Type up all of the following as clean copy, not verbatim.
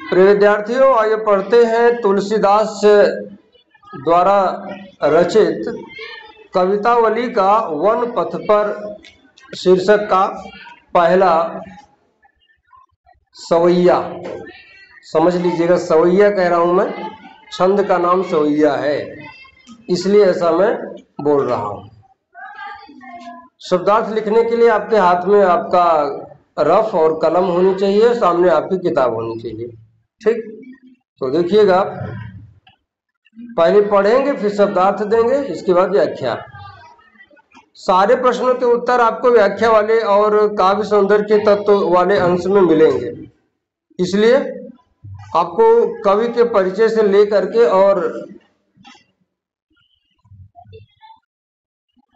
प्रिय विद्यार्थियों, आइए पढ़ते हैं तुलसीदास द्वारा रचित कवितावली का वन पथ पर शीर्षक का पहला सवैया। समझ लीजिएगा, सवैया कह रहा हूं मैं, छंद का नाम सवैया है, इसलिए ऐसा मैं बोल रहा हूं। शब्दार्थ लिखने के लिए आपके हाथ में आपका रफ और कलम होनी चाहिए, सामने आपकी किताब होनी चाहिए। ठीक, तो देखिएगा, पहले पढ़ेंगे फिर शब्दार्थ देंगे, इसके बाद व्याख्या। सारे प्रश्नों के उत्तर आपको व्याख्या वाले और काव्य सौंदर्य के तत्व वाले अंश में मिलेंगे, इसलिए आपको कवि के परिचय से लेकर के और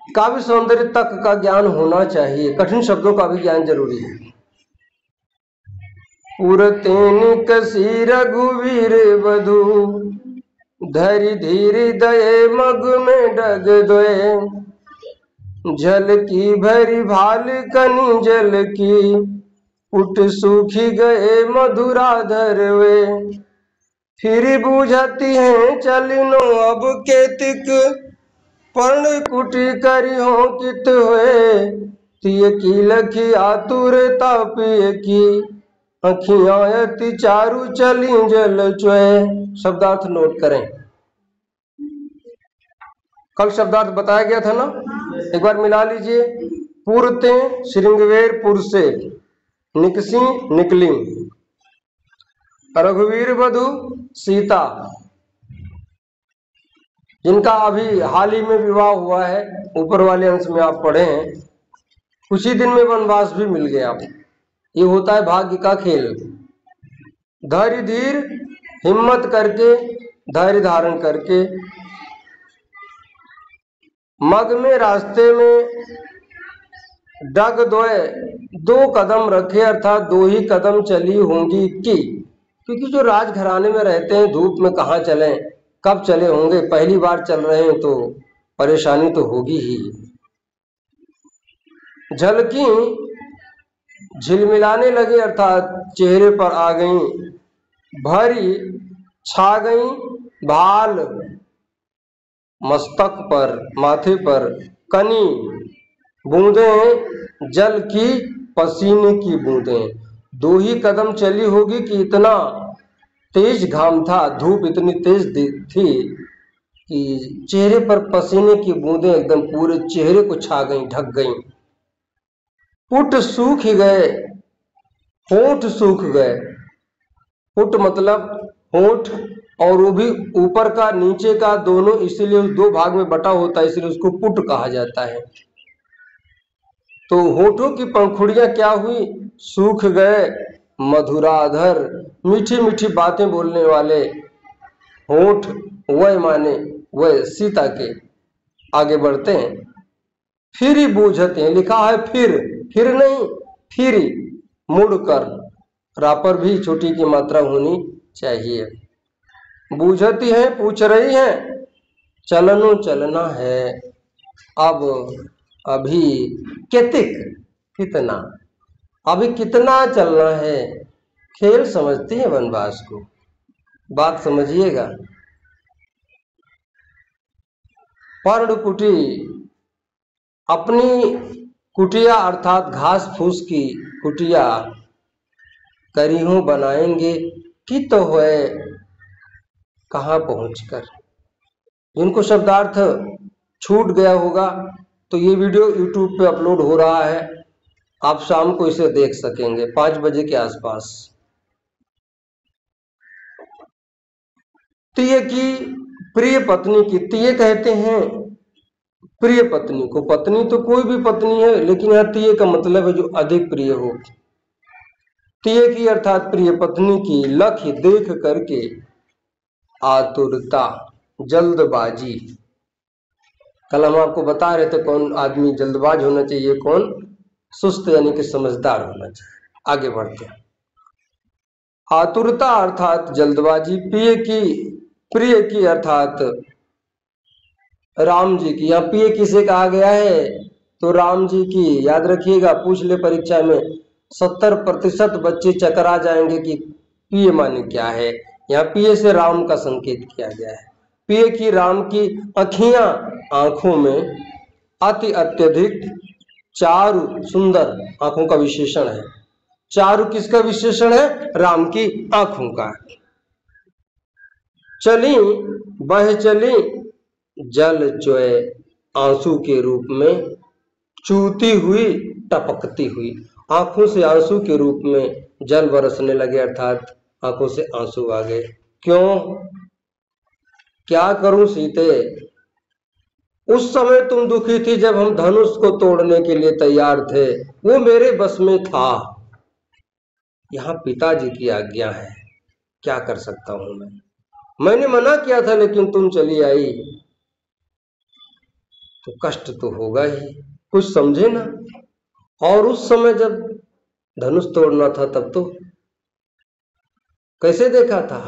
काव्य सौंदर्य तक का ज्ञान होना चाहिए। कठिन शब्दों का भी ज्ञान जरूरी है। पुरतेन कसी रघुवीर बधु, धरि धीर दये मग में डग दोए, जल की भरी भाल कनी जल की, उठ सूखी गए मधुराधर वे, फिर बूझती हैं चलिनो अब केतिक, पर्ण कुटी करी हो कित हुए, तिय की लखी आतुरता पिय की, अखियां अति चारु चली जल चुए। शब्दार्थ नोट करें। कल शब्दार्थ बताया गया था ना, एक बार मिला लीजिए। पुरते श्रृंगवेर पुर से, निकसी निकली, रघुवीर वधु सीता, जिनका अभी हाल ही में विवाह हुआ है, ऊपर वाले अंश में आप पढ़े हैं। कुछ ही दिन में वनवास भी मिल गया। ये होता है भाग्य का खेल। धैर्य धीर, हिम्मत करके, धैर्य धारण करके, मग में रास्ते में, डग दोए, 2 कदम रखे, अर्थात 2 ही कदम चली होंगी की, क्योंकि जो राजघराने में रहते हैं धूप में कहाँ चलें, कब चले होंगे, पहली बार चल रहे हैं तो परेशानी तो होगी ही। झलकी, झिलमिलाने लगे, अर्थात चेहरे पर आ गई, भरी, छा गई, भाल, मस्तक पर, माथे पर, कनी, बूंदें, जल की, पसीने की बूंदें। 2 ही कदम चली होगी कि इतना तेज घाम था, धूप इतनी तेज थी कि चेहरे पर पसीने की बूंदें एकदम पूरे चेहरे को छा गईं, ढक गईं। पुट सूख गए, होंठ सूख गए। पुट मतलब होंठ, और वो भी ऊपर का नीचे का दोनों, इसीलिए उस 2 भाग में बटा होता है, इसलिए उसको पुट कहा जाता है। तो होठों की पंखुड़ियां क्या हुई, सूख गए। मधुराधर, मीठी मीठी बातें बोलने वाले होठ, वह माने वह सीता के। आगे बढ़ते हैं। फिर ही बूझते हैं, लिखा है फिर नहीं, फिर मुड़कर, रा पर भी छोटी की मात्रा होनी चाहिए। बूझती है, पूछ रही है, चलनो चलना है, अब अभी केतिक, कितना, अभी कितना चलना है। खेल समझती है वनवास को, बात समझिएगा। पर्णकुटी, अपनी कुटिया अर्थात घास फूस की कुटिया, करीहों बनाएंगे कि तो है कहाँ पहुंचकर। जिनको शब्दार्थ छूट गया होगा तो ये वीडियो YouTube पे अपलोड हो रहा है, आप शाम को इसे देख सकेंगे 5 बजे के आसपास। तिय की, प्रिय पत्नी की, तिय कहते हैं प्रिय पत्नी को। पत्नी तो कोई भी पत्नी है, लेकिन यहाँ तिय का मतलब है जो अधिक प्रिय हो। तिय की अर्थात प्रिय पत्नी की, लख देख करके, आतुरता, जल्दबाजी। कल हम आपको बता रहे थे कौन आदमी जल्दबाज होना चाहिए, कौन सुस्त यानी कि समझदार होना चाहिए। आगे बढ़ते हैं। आतुरता अर्थात जल्दबाजी, प्रिय की अर्थात राम जी की। यहाँ प्रिय किसे कहा गया है, तो राम जी की। याद रखिएगा, पूछ ले परीक्षा में, 70% बच्चे चकरा जाएंगे कि पिय माने क्या है? यहाँ पिय से राम का संकेत किया गया है। पिय की राम की अखियां, आंखों में अति अत्यधिक चारु सुंदर आंखों का विशेषण है। चारु किसका विशेषण है? राम की आंखों का। चली बह चली जल चोए आंसू के रूप में चूती हुई टपकती हुई। आंखों से आंसू के रूप में जल बरसने लगे, अर्थात आंखों से आंसू आ गए। क्यों? क्या करूं सीते, उस समय तुम दुखी थी जब हम धनुष को तोड़ने के लिए तैयार थे, वो मेरे बस में था। यहां पिताजी की आज्ञा है, क्या कर सकता हूं मैं? मैंने मना किया था लेकिन तुम चली आई, तो कष्ट तो होगा ही, कुछ समझे ना। और उस समय जब धनुष तोड़ना था तब तो कैसे देखा था?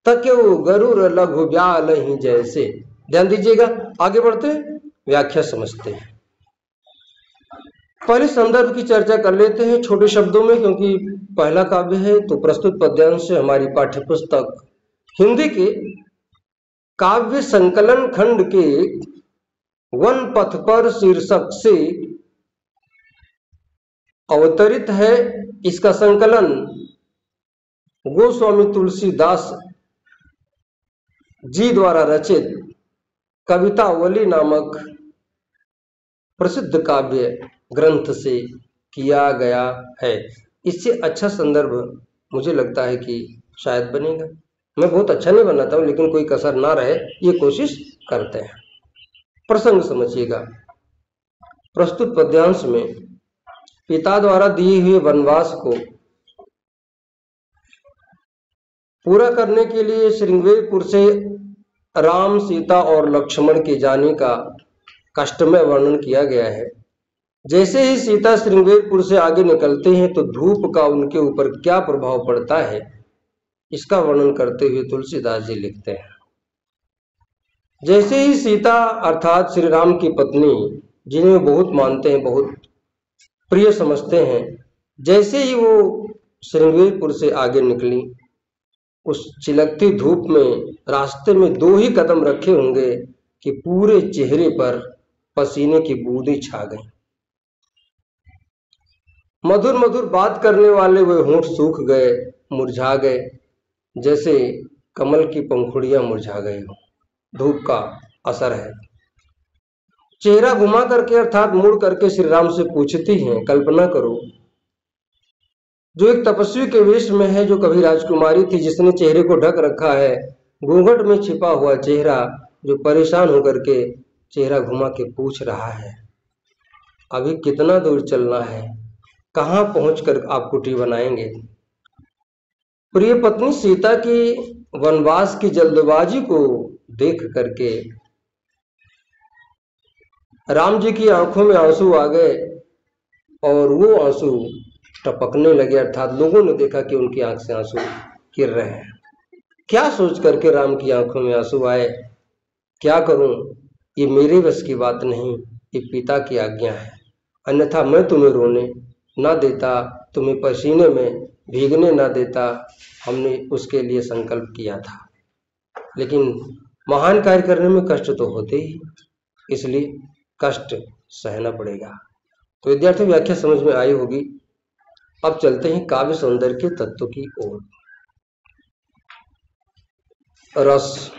तक्यो गरुड़ लघु ब्याल ही जैसे। ध्यान दीजिएगा, आगे बढ़ते व्याख्या समझते हैं। पहले संदर्भ की चर्चा कर लेते हैं छोटे शब्दों में, क्योंकि पहला काव्य है। तो प्रस्तुत पद्यांश से हमारी पाठ्य पुस्तक हिंदी के काव्य संकलन खंड के वन पथ पर शीर्षक से अवतरित है। इसका संकलन गोस्वामी तुलसीदास जी द्वारा रचित कवितावली नामक प्रसिद्ध काव्य ग्रंथ से किया गया है। इससे अच्छा संदर्भ मुझे लगता है कि शायद बनेगा। मैं बहुत अच्छा नहीं बनाता हूं, लेकिन कोई कसर ना रहे ये कोशिश करते हैं। प्रसंग समझिएगा। प्रस्तुत पद्यांश में पिता द्वारा दिए हुए वनवास को पूरा करने के लिए श्रृंगेरपुर से राम, सीता और लक्ष्मण के जाने का कष्टमय वर्णन किया गया है। जैसे ही सीता श्रृंगेरपुर से आगे निकलते हैं तो धूप का उनके ऊपर क्या प्रभाव पड़ता है, इसका वर्णन करते हुए तुलसीदास जी लिखते हैं। जैसे ही सीता अर्थात श्री राम की पत्नी, जिन्हें वो बहुत मानते हैं, बहुत प्रिय समझते हैं, जैसे ही वो श्रृंगेरपुर से आगे निकली, उस चिलकती धूप में रास्ते में 2 ही कदम रखे होंगे कि पूरे चेहरे पर पसीने की बूंदें छा गई। मधुर मधुर बात करने वाले वे होंठ सूख गए, मुरझा गए, जैसे कमल की पंखुड़ियां मुरझा गई हो। धूप का असर है। चेहरा घुमा करके अर्थात मुड़ करके श्री राम से पूछती हैं, कल्पना करो, जो एक तपस्वी के वेश में है, जो कभी राजकुमारी थी, जिसने चेहरे को ढक रखा है, घूंघट में छिपा हुआ चेहरा, जो परेशान होकर के चेहरा घुमा के पूछ रहा है, अभी कितना दूर चलना है, कहां पहुंचकर आप कुटी बनाएंगे। प्रिय पत्नी सीता की वनवास की जल्दबाजी को देख करके राम जी की आंखों में आंसू आ गए और वो आंसू टपकने लगे, अर्थात लोगों ने देखा कि उनकी आंख से आंसू गिर रहे हैं। क्या सोच करके राम की आंखों में आंसू आए? क्या करूं, ये मेरे बस की बात नहीं, ये पिता की आज्ञा है, अन्यथा मैं तुम्हें रोने ना देता, तुम्हें पसीने में भीगने ना देता। हमने उसके लिए संकल्प किया था, लेकिन महान कार्य करने में कष्ट तो होते ही, इसलिए कष्ट सहना पड़ेगा। तो विद्यार्थी, व्याख्या समझ में आई होगी। अब चलते हैं काव्य सौंदर्य के तत्व की ओर। रस,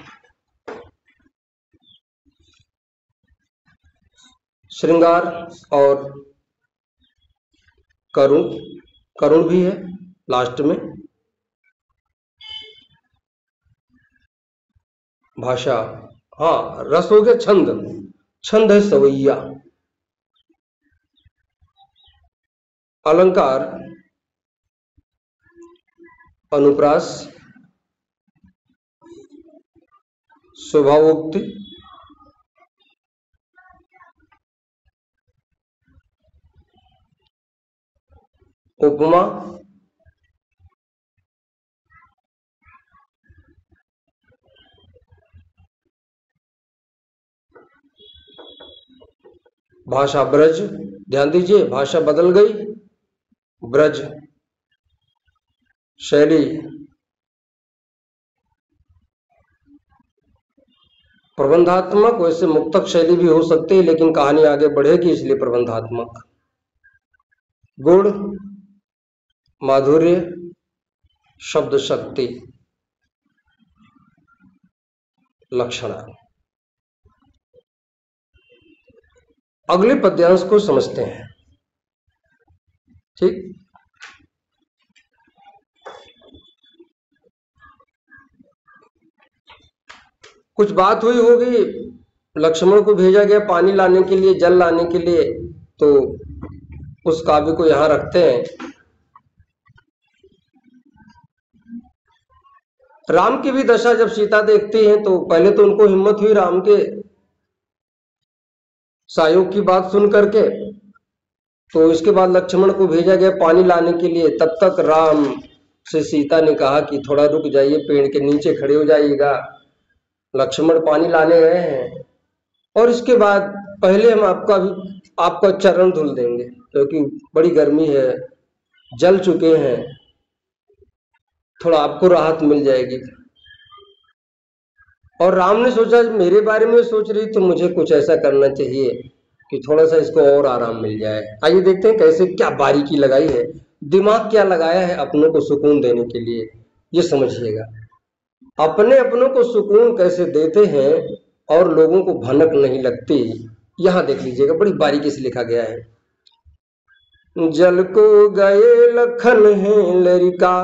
श्रृंगार और करुण, करुण भी है लास्ट में। भाषा, हाँ, रस हो गया। छंद, छंद है सवैया। अलंकार, अनुप्रास, स्वभावोक्ति, उपमा, भाषा ब्रज। ध्यान दीजिए, भाषा बदल गई। ब्रज, शैली प्रबंधात्मक, वैसे मुक्तक शैली भी हो सकती है, लेकिन कहानी आगे बढ़ेगी इसलिए प्रबंधात्मक। गुण, माधुर्य, शब्द शक्ति, लक्षण। अगले पद्यांश को समझते हैं। ठीक, कुछ बात हुई होगी, लक्ष्मण को भेजा गया पानी लाने के लिए, जल लाने के लिए, तो उस काव्य को यहां रखते हैं। राम की भी दशा जब सीता देखती है तो पहले तो उनको हिम्मत हुई राम के सहयोग की बात सुन करके, तो इसके बाद लक्ष्मण को भेजा गया पानी लाने के लिए। तब तक राम से सीता ने कहा कि थोड़ा रुक जाइए, पेड़ के नीचे खड़े हो जाइएगा, लक्ष्मण पानी लाने गए हैं, और इसके बाद पहले हम आपका चरण धुल देंगे, क्योंकि बड़ी गर्मी है, जल चुके हैं, थोड़ा आपको राहत मिल जाएगी। और राम ने सोचा मेरे बारे में सोच रही तो मुझे कुछ ऐसा करना चाहिए कि थोड़ा सा इसको और आराम मिल जाए। आइए देखते हैं कैसे, क्या बारीकी लगाई है, दिमाग क्या लगाया है अपनों को सुकून देने के लिए, ये समझिएगा। अपनों को सुकून कैसे देते हैं और लोगों को भनक नहीं लगती, यहां देख लीजिएगा, बड़ी बारीकी से लिखा गया है। जल को गए लखन है लरिका,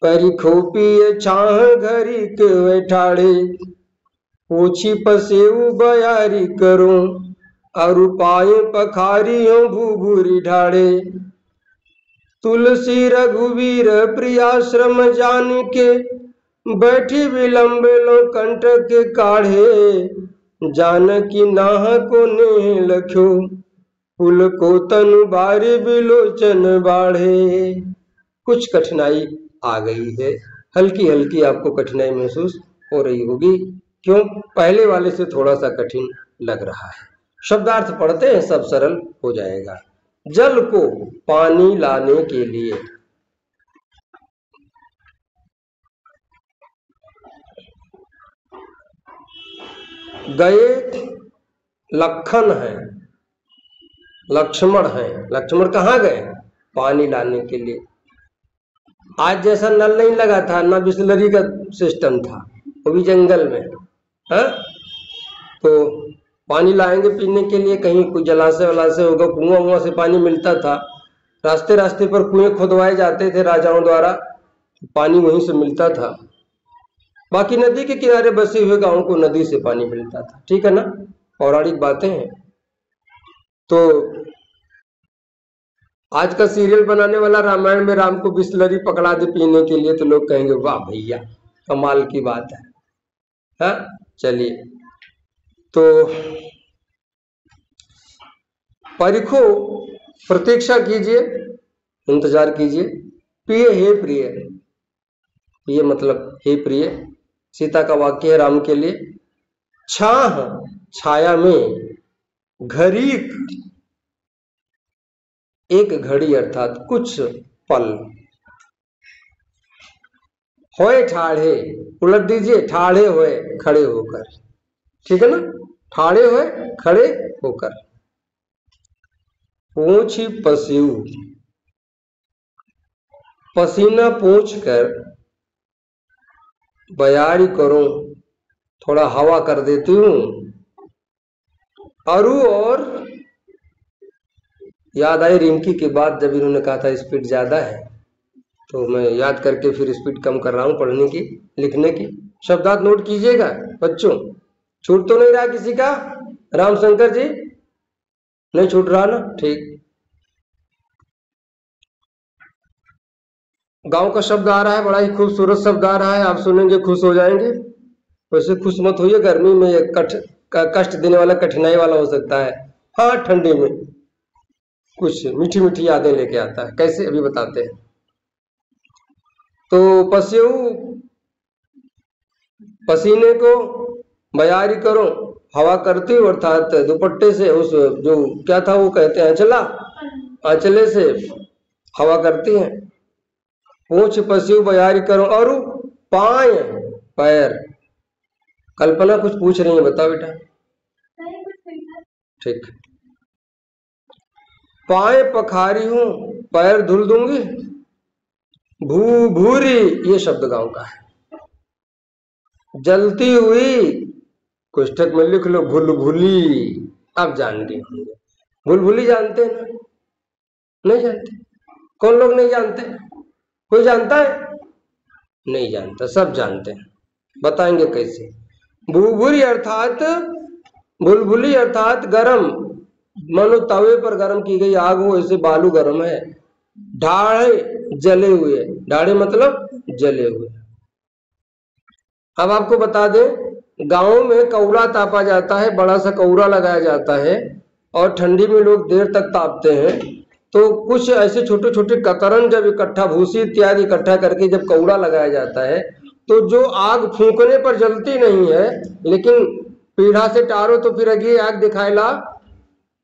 परिखो पिए छाह घरी के बैठाड़े, पूछी पसेऊ बयारी करो, अरु पाए पखारियों भूभूरी ढाड़े। तुलसी रघुवीर प्रियाश्रम जान के, बैठी विलंब लो कंठ के काढ़े, जानकी नाह को ने लख्यो, पुल को तनु बारी बिलोचन बाढ़े। कुछ कठिनाई आ गई है, हल्की हल्की आपको कठिनाई महसूस हो रही होगी, क्यों, पहले वाले से थोड़ा सा कठिन लग रहा है। शब्दार्थ पढ़ते हैं, सब सरल हो जाएगा। जल को पानी लाने के लिए, गए लखन है, लक्ष्मण है, लक्ष्मण कहाँ गए, पानी लाने के लिए। आज जैसा नल नहीं लगा था, ना बिस्लरी का सिस्टम था, वो भी जंगल में, है? तो पानी लाएंगे पीने के लिए, कहीं कोई जलाशय वलाशय होगा, कुआं से पानी मिलता था, रास्ते रास्ते पर कुएं खुदवाए जाते थे राजाओं द्वारा, पानी वहीं से मिलता था। बाकी नदी के किनारे बसे हुए गांवों को नदी से पानी मिलता था, ठीक है ना, पौराणिक बातें हैं। तो आज का सीरियल बनाने वाला रामायण में राम को बिस्लरी पकड़ा दे पीने के लिए, तो लोग कहेंगे वाह भैया कमाल की बात है, हाँ? चलिए, तो परिखो, प्रतीक्षा कीजिए, इंतजार कीजिए। प्रिय हे प्रिय, प्रिय मतलब हे प्रिय, सीता का वाक्य है राम के लिए। छाह, छाया में, घरीक, एक घड़ी अर्थात कुछ पल, होए ठाढ़े, उलट दीजिए, ठाढ़े हुए खड़े होकर, ठीक है ना, ठाढ़े हुए खड़े होकर। पूछी पसीऊ, पसीना पूछ कर, बयारी करूं, थोड़ा हवा कर देती हूं, अरु, और याद आई रिंकी की बात, जब इन्होंने कहा था स्पीड ज्यादा है, तो मैं याद करके फिर स्पीड कम कर रहा हूं पढ़ने की, लिखने की। शब्दार्थ नोट कीजिएगा बच्चों, छूट तो नहीं रहा किसी का, रामशंकर जी नहीं छूट रहा ना, ठीक। गांव का शब्द आ रहा है, बड़ा ही खूबसूरत शब्द आ रहा है, आप सुनेंगे खुश हो जाएंगे। वैसे खुश मत होइए, गर्मी में ये कष्ट देने वाला, कठिनाई वाला हो सकता है। हाँ, ठंडी में कुछ मीठी मीठी यादें लेके आता है, कैसे अभी बताते हैं। तो पसीऊ, पसीने को बयारी करो, हवा करती हूँ, अर्थात दुपट्टे से, उस जो क्या था वो कहते हैं अंचला, अंचले से हवा करती हैं। पूछ पसीऊ बयारी करो, और पाए, पैर, कल्पना कुछ पूछ रही है, बताओ बेटा। ठीक। पाए पखारी हूं, पैर धुल दूंगी। भू भूरी ये शब्द गांव का है। जलती हुई कोष्ठक में लिख लो भुलभुली। आप जान गए होंगे, भुलभुली जानते हैं ना? नहीं जानते? कौन लोग नहीं जानते? कोई जानता है? नहीं जानता, सब जानते हैं। बताएंगे कैसे। भूभुरी अर्थात बुलबुली अर्थात गरम, मानो तवे पर गरम की गई आग हो, ऐसे बालू गरम है। ढाढ़े जले हुए, ढाढ़े मतलब जले हुए। अब आपको बता दें, गांव में कौरा तापा जाता है, बड़ा सा कौरा लगाया जाता है और ठंडी में लोग देर तक तापते हैं। तो कुछ ऐसे छोटे छोटे कतरन जब इकट्ठा, भूसी इत्यादि इकट्ठा करके जब कौरा लगाया जाता है, तो जो आग फूंकने पर जलती नहीं है, लेकिन पीढ़ा से टारो तो फिर अगी आग दिखाएला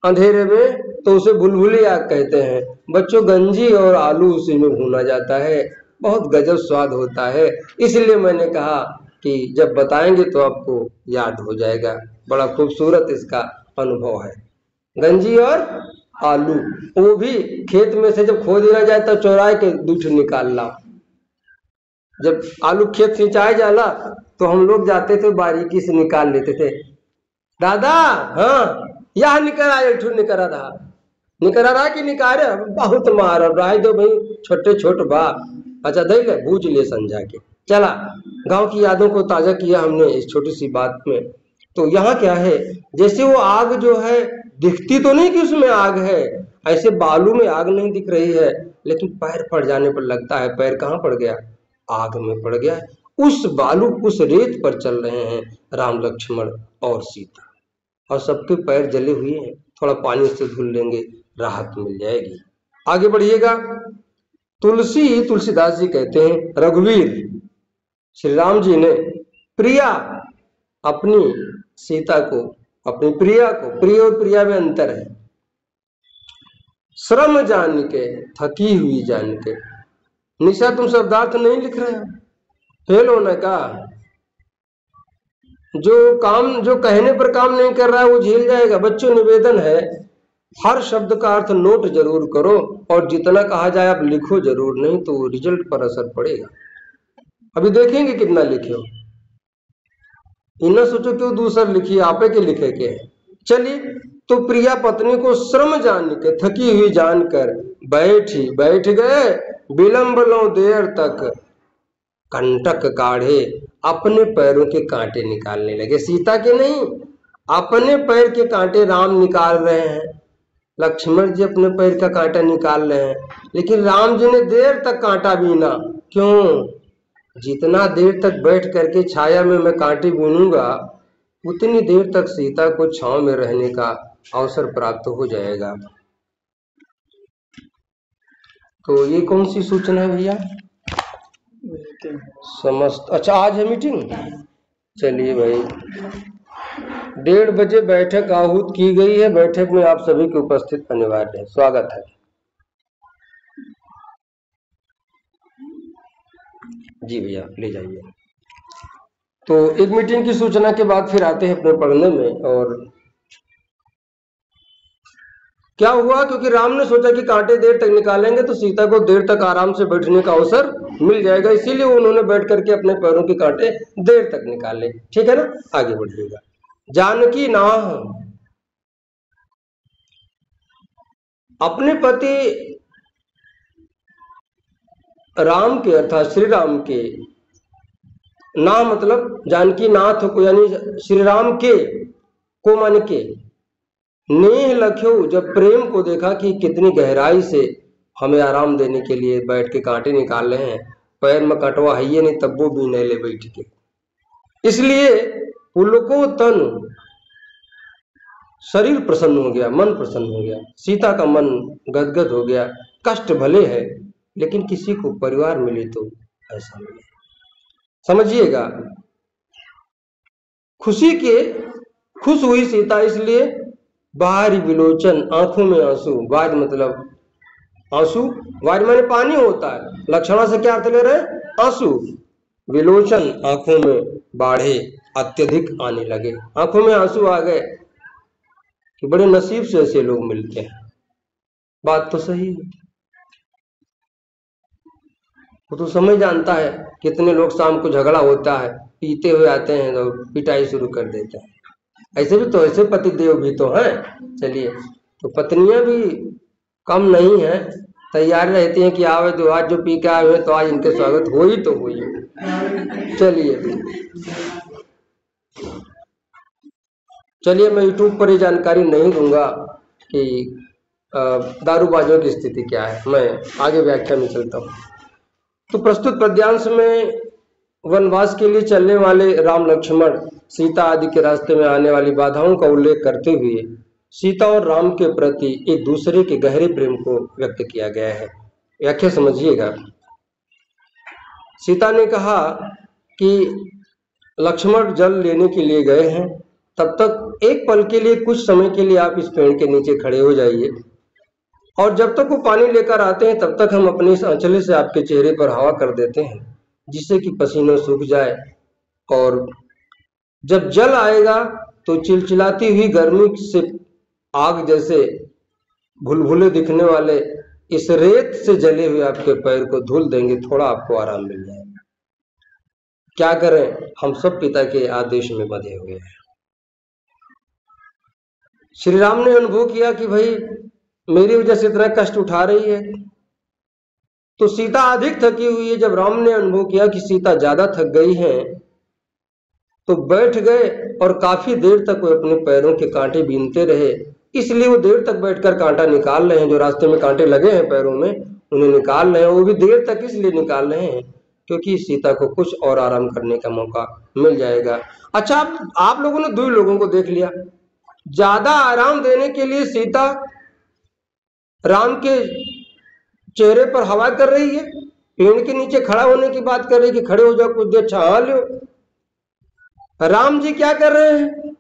अंधेरे में, तो उसे बुलबुली आग कहते हैं। बच्चों, गंजी और आलू उसी में भूना जाता है, बहुत गजब स्वाद होता है। इसलिए मैंने कहा कि जब बताएंगे तो आपको याद हो जाएगा। बड़ा खूबसूरत इसका अनुभव है। गंजी और आलू, वो भी खेत में से जब खो दिया जाए तो चौराहे के दूठ निकाल ला। जब आलू खेत सिंचाई जाला तो हम लोग जाते थे, बारीकी से निकाल लेते थे। दादा, हाँ यह निकल आया, निकल रहा, निकल रहा कि निकाल बहुत मार रहा दो भाई, छोटे छोट बा। अच्छा दे ले, बूझ ले समझा के। चला, गांव की यादों को ताजा किया हमने इस छोटी सी बात में। तो यहाँ क्या है, जैसे वो आग जो है दिखती तो नहीं कि उसमें आग है, ऐसे बालू में आग नहीं दिख रही है, लेकिन पैर पड़ जाने पर लगता है पैर कहाँ पड़ गया, आग में पड़ गया। उस बालू, उस रेत पर चल रहे हैं राम लक्ष्मण और सीता, और सबके पैर जले हुए हैं। थोड़ा पानी से धुल लेंगे, राहत मिल जाएगी। आगे बढ़िएगा। तुलसीदास जी कहते हैं, रघुवीर श्री राम जी ने प्रिया अपनी सीता को, अपनी प्रिया को, प्रिय और प्रिया में अंतर है, श्रम जान के, थकी हुई जान के। निशा तुम शब्दार्थ नहीं लिख रहे हो, फेल होने का। जो कहने पर काम नहीं कर रहा है वो झेल जाएगा। बच्चों, निवेदन है, हर शब्द का अर्थ नोट जरूर करो, और जितना कहा जाए आप लिखो जरूर, नहीं तो रिजल्ट पर असर पड़ेगा। अभी देखेंगे कितना लिखे हो। इन्ना सोचो क्यों दूसरा लिखिए, आपे के लिखे के है। चलिए, तो प्रिया पत्नी को श्रम जान के, थकी हुई जानकर बैठ गए, विलंब लो देर तक, कंटक काढ़े, अपने पैरों के कांटे निकालने लगे। सीता के नहीं, अपने पैर के कांटे राम निकाल रहे हैं। लक्ष्मण जी अपने पैर का कांटा निकाल रहे हैं, लेकिन राम जी ने देर तक कांटा बीना। क्यों? जितना देर तक बैठ करके छाया में मैं कांटे बीनूंगा, उतनी देर तक सीता को छांव में रहने का अवसर प्राप्त हो जाएगा। तो ये कौन सी सूचना है भैया? समस्त, अच्छा आज है मीटिंग। चलिए भाई, 1:30 बजे बैठक आहूत की गई है। बैठक में आप सभी के उपस्थित अनिवार्य है। स्वागत है जी भैया, ले जाइए। तो एक मीटिंग की सूचना के बाद फिर आते हैं अपने पढ़ने में। और क्या हुआ, क्योंकि राम ने सोचा कि कांटे देर तक निकालेंगे तो सीता को देर तक आराम से बैठने का अवसर मिल जाएगा, इसीलिए उन्होंने बैठ करके अपने पैरों के कांटे देर तक निकाले। ठीक है ना? आगे बढ़िएगा। जानकी नाह, अपने पति राम के अर्थात श्री राम के, ना मतलब जानकी नाथ को, यानी श्री राम के को मन के, नेह लख्यो, जब प्रेम को देखा कि कितनी गहराई से हमें आराम देने के लिए बैठ के कांटे निकाल रहे हैं, पैर में कटवा है ये नहीं, तब वो भी नहीं ले बैठ के, इसलिए पुलको तन, शरीर प्रसन्न हो गया, मन प्रसन्न हो गया, सीता का मन गदगद हो गया। कष्ट भले है, लेकिन किसी को परिवार मिले तो ऐसा मिले, समझिएगा। खुश हुई सीता, इसलिए बाहरी विलोचन, आंखों में आंसू, वाज मतलब आंसू, वाज माने पानी होता है, लक्षणा से क्या अर्थ ले रहे हैं? आंसू। विलोचन आंखों में बाढ़े, अत्यधिक आने लगे। आंखों में आंसू आ गए कि बड़े नसीब से ऐसे लोग मिलते हैं। बात तो सही है, वो तो समझ जानता है। कितने लोग शाम को झगड़ा होता है, पीते हुए आते हैं तो पिटाई शुरू कर देते हैं। ऐसे भी तो, ऐसे पति देव भी तो हैं। चलिए, तो पत्नियां भी कम नहीं है, तैयार रहती हैं कि आवे तो आज जो पी के आए हुए तो आज इनके स्वागत हो ही तो हुई। चलिए मैं यूट्यूब पर ये जानकारी नहीं दूंगा कि दारूबाजों की स्थिति क्या है, मैं आगे व्याख्या में चलता हूँ। तो प्रस्तुत पद्यांश में वनवास के लिए चलने वाले राम लक्ष्मण सीता आदि के रास्ते में आने वाली बाधाओं का उल्लेख करते हुए सीता और राम के प्रति एक दूसरे के गहरे प्रेम को व्यक्त किया गया है। व्याख्या समझिएगा। सीता ने कहा कि लक्ष्मण जल लेने के लिए गए हैं, तब तक एक पल के लिए, कुछ समय के लिए आप इस पेड़ के नीचे खड़े हो जाइए, और जब तक वो पानी लेकर आते हैं तब तक हम अपनी इस आंचले से आपके चेहरे पर हवा कर देते हैं, जिससे कि पसीना सूख जाए। और जब जल आएगा तो चिलचिलाती हुई गर्मी से आग जैसे भुलभुले दिखने वाले इस रेत से जले हुए आपके पैर को धुल देंगे, थोड़ा आपको आराम मिल जाएगा। क्या करें, हम सब पिता के आदेश में बंधे हुए हैं। श्री राम ने अनुभव किया कि भाई मेरी वजह से इतना कष्ट उठा रही है, तो सीता अधिक थकी हुई है। जब राम ने अनुभव किया कि सीता ज्यादा थक गई है, तो बैठ गए और काफी देर तक वो अपने पैरों के कांटे बीनते रहे। इसलिए वो देर तक बैठकर कांटा निकाल रहे हैं, जो रास्ते में कांटे लगे हैं पैरों में उन्हें निकाल रहे हैं। वो भी देर तक इसलिए निकाल रहे हैं क्योंकि सीता को कुछ और आराम करने का मौका मिल जाएगा। अच्छा, आप लोगों ने दो लोगों को देख लिया, ज्यादा आराम देने के लिए सीता राम के चेहरे पर हवा कर रही है, पेड़ के नीचे खड़ा होने की बात कर रही है कि खड़े हो जाओ कुछ देर छां लो। राम जी क्या कर रहे हैं?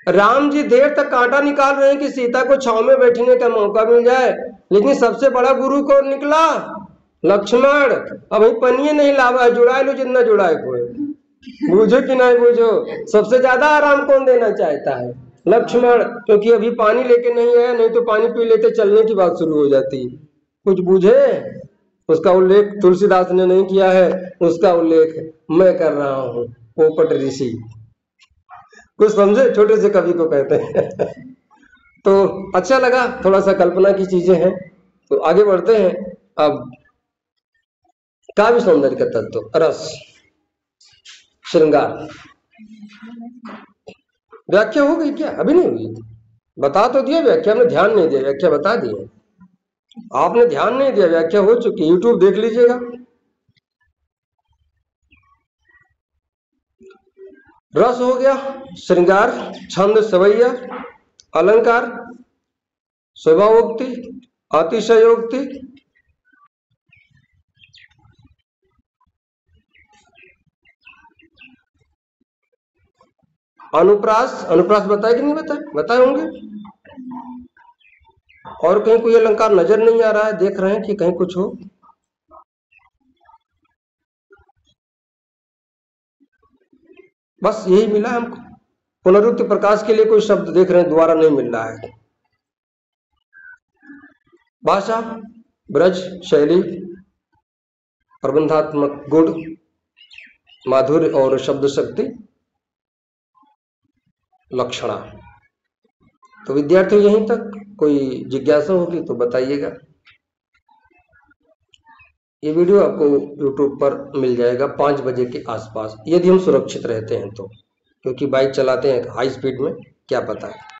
राम जी देर तक कांटा निकाल रहे हैं कि सीता को छांव में बैठने का मौका मिल जाए, लेकिन सबसे बड़ा गुरु कौन निकला? लक्ष्मण। अब पनिये नहीं लावा है, जुड़ाए लो जितना जुड़ाए कोई, बूझो कि नहीं बूझो। सबसे ज्यादा आराम कौन देना चाहता है? लक्ष्मण, क्योंकि अभी पानी लेके नहीं आया, नहीं तो पानी पी लेते चलने की बात शुरू हो जाती। कुछ बूझे? उसका उल्लेख तुलसीदास ने नहीं किया है, उसका उल्लेख मैं कर रहा हूं, पोपट ऋषि। कुछ समझे? छोटे से कवि को कहते हैं। तो अच्छा लगा, थोड़ा सा कल्पना की चीजें हैं। तो आगे बढ़ते हैं। अब काव्य सौंदर्य का तत्व, रस, श्रृंगार। व्याख्या हो गई क्या? अभी नहीं हुई? बता तो दिया, व्याख्या में ध्यान नहीं दिया, व्याख्या बता दी। आपने ध्यान नहीं दिया, व्याख्या हो चुकी, यूट्यूब देख लीजिएगा। रस हो गया, श्रृंगार, छंद, सवैया, अलंकार, स्वभावोक्ति, अतिशयोक्ति, अनुप्रास। अनुप्रास बताए कि नहीं बताए? बताए होंगे। और कहीं कोई अलंकार नजर नहीं आ रहा है? देख रहे हैं कि कहीं कुछ हो? बस यही मिला हमको। पुनरुक्त प्रकाश के लिए कोई शब्द देख रहे हैं, दोबारा नहीं मिल रहा है। भाषा, ब्रज, शैली, प्रबंधात्मक गुण, माधुर्य और शब्द शक्ति, लक्षणा। तो विद्यार्थियों यहीं तक। कोई जिज्ञासा होगी तो बताइएगा। ये वीडियो आपको YouTube पर मिल जाएगा 5 बजे के आसपास, यदि हम सुरक्षित रहते हैं तो, क्योंकि बाइक चलाते हैं हाई स्पीड में, क्या पता है।